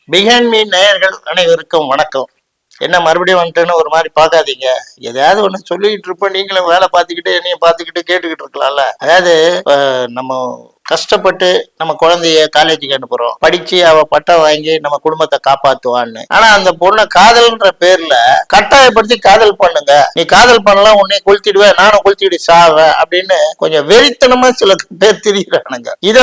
Behind me நேயர்கள் அனைவருக்கும் வணக்கம். என்ன மறுபடியும் வந்துட்டேன்னு ஒரு மாதிரி பார்க்காதீங்க. எதையாவது ஒன்று சொல்லிக்கிட்டு இருப்போம், நீங்களும் வேலை பார்த்துக்கிட்டு என்னையும் பார்த்துக்கிட்டு கேட்டுக்கிட்டு இருக்கலாம்ல. அதாவது நம்ம கஷ்டப்பட்டு நம்ம குழந்தைய காலேஜுக்கு அனுப்புறோம், படிச்சு அவ பட்டம் வாங்கி நம்ம குடும்பத்தை காப்பாத்துவான்னு. ஆனா அந்த பொண்ணை காதல்ன்ற பேர்ல கட்டாயப்படுத்தி காதல் பண்ணுங்க, நீ காதல் பண்ணலாம் உன்னை கொளுத்திடுவேன், நானும் கொளுத்திட்டு சாவேன் அப்படின்னு கொஞ்சம் வெறித்தனமா சில பேர் திரிகிறானுங்க. இதை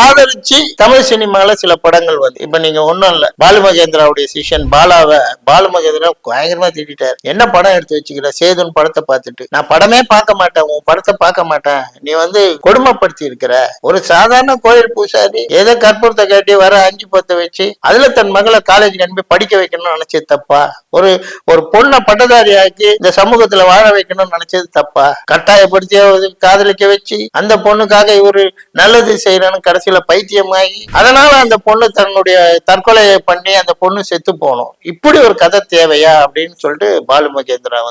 ஆதரிச்சு தமிழ் சினிமால சில படங்கள் இப்ப நீங்க ஒண்ணும் இல்ல, பாலு மகேந்திராவுடைய சிஷன் பாலு மகேந்திரா பயங்கரமா திட்டாரு. என்ன படம் எடுத்து வச்சுக்கிற சேதுன் படத்தை பார்த்துட்டு, நான் படமே பார்க்க மாட்டேன், உன் படத்தை பார்க்க மாட்டேன், நீ கொடுமைப்படுத்தி இருக்கிற. ஒரு சாதாரண கோயில் பூசாரி ஏதோ கற்பூரத்தை காட்டி வர 5-10 வச்சு அதுல தன் மகளை காலேஜுக்கு அனுப்பி படிக்க வைக்கணும்னு நினைச்சது தப்பா? ஒரு ஒரு பொண்ணை பட்டதாரி ஆக்கி இந்த சமூகத்துல வாழ வைக்கணும்னு நினைச்சது தப்பா? கட்டாயப்படுத்தி காதலிக்க வச்சு அந்த பொண்ணுக்காக இவரு நல்லது செய்யறன்னு கடைசியில பைத்தியமாகி அதனால அந்த பொண்ணு தன்னுடைய தற்கொலையை பண்ணி அந்த பொண்ணு செத்து போகணும். இப்படி ஒரு கதை தேவையா அப்படின்னு சொல்லிட்டு பாலு மகேந்திரா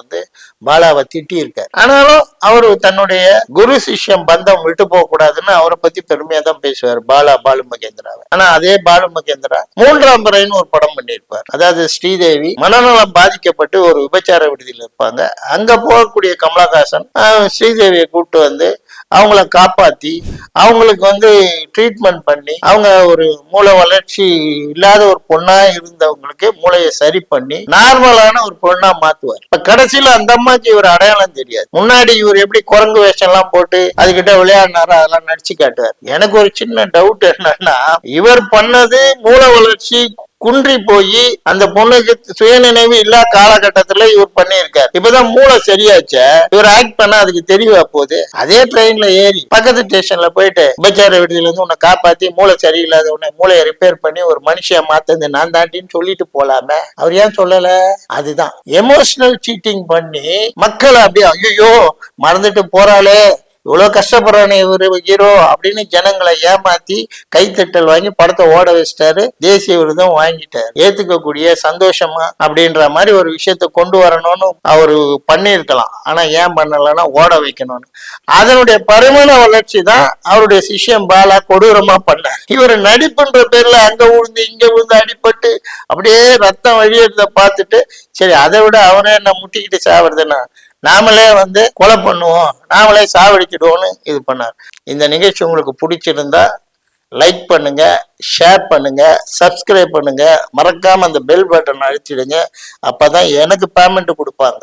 பாலாவை திட்டி இருக்காரு. ஆனாலும் அவரு தன்னுடைய குரு சிஷ்யம் பந்தம் விட்டு போக கூடாதுன்னு அவரை பத்தி பெருமையா தான் பேசுவார் பாலு மகேந்திராவை. ஆனா அதே பாலு மகேந்திரா 3ஆம் முறைன்னு ஒரு படம் பண்ணியிருப்பார். அதாவது ஸ்ரீதேவி மனநலம் பாதிக்கப்பட்டு ஒரு விபச்சார விடுதியில் இருப்பாங்க. அங்க போகக்கூடிய கமலஹாசன் ஸ்ரீதேவியை கூப்பிட்டு அவங்கள காப்பாத்தி அவங்களுக்கு ட்ரீட்மெண்ட் பண்ணி அவங்க ஒரு மூளை வளர்ச்சி இல்லாத ஒரு பொண்ணா இருந்தவங்களுக்கு மூளையை சரி பண்ணி நார்மலான ஒரு பொண்ணா மாத்துவார். இப்ப கடைசியில அந்த அம்மாக்கு இவர் அடையாளம் தெரியாது. முன்னாடி இவர் எப்படி குரங்கு வேஷம் எல்லாம் போட்டு அதுகிட்ட விளையாடினாரோ அதெல்லாம் நடிச்சு காட்டுவார். எனக்கு ஒரு சின்ன டவுட் என்னன்னா, இவர் பண்ணது மூளை வளர்ச்சி குன்றி போய் அந்த பொண்ணுக்கு சுயநினைவு இல்லா காலகட்டத்துல இவர் பண்ணியிருக்காரு. இப்பதான் மூளை சரியாச்ச இவர் ஆக்ட் பண்ணா அதுக்கு தெரியவா போகுது. அதே ட்ரெயின்ல ஏறி பக்கத்து ஸ்டேஷன்ல போயிட்டு விபச்சார விடுதியில உன்னை காப்பாத்தி மூளை சரியில்லாத உன்னை மூளையை ரிப்பேர் பண்ணி ஒரு மனுஷிய மாத்தது நான் தாண்டின்னு சொல்லிட்டு போலாமே. அவர் ஏன் சொல்லல? அதுதான் எமோஷனல் சீட்டிங் பண்ணி மக்களை அப்படியே ஐயோ மறந்துட்டு போறாளே, இவ்வளவு கஷ்டப்படுறானே இவரு ஹீரோ அப்படின்னு ஜனங்களை ஏமாத்தி கைத்தட்டல் வாங்கி படத்தை ஓட வச்சிட்டாரு. தேசிய விருதும் வாங்கிட்டாரு. ஏத்துக்கக்கூடிய சந்தோஷமா அப்படின்ற மாதிரி ஒரு விஷயத்த கொண்டு வரணும்னு அவரு பண்ணியிருக்கலாம். ஆனா ஏன் பண்ணலன்னா ஓட வைக்கணும்னு. அதனுடைய பரிமாண வளர்ச்சி தான் அவருடைய சிஷ்யம் பாலா கொடூரமா பண்ணார். இவர் நடிப்புன்ற பேர்ல அங்க விழுந்து இங்க விழுந்து அடிபட்டு அப்படியே ரத்தம் வழியறத பார்த்துட்டு சரி அதை விட அவனே என்ன முட்டிக்கிட்டு சாவறதுன்னா நாமளே கொலை பண்ணுவோம், நாமளே சாவடிச்சிடுவோம்னு இது பண்ணார். இந்த நிகழ்ச்சி உங்களுக்கு பிடிச்சிருந்தா லைக் பண்ணுங்க, ஷேர் பண்ணுங்க, சப்ஸ்கிரைப் பண்ணுங்க, மறக்காம அந்த பெல் பட்டன் அழுத்திடுங்க. அப்பதான் எனக்கு பேமெண்ட் கொடுப்பாங்க.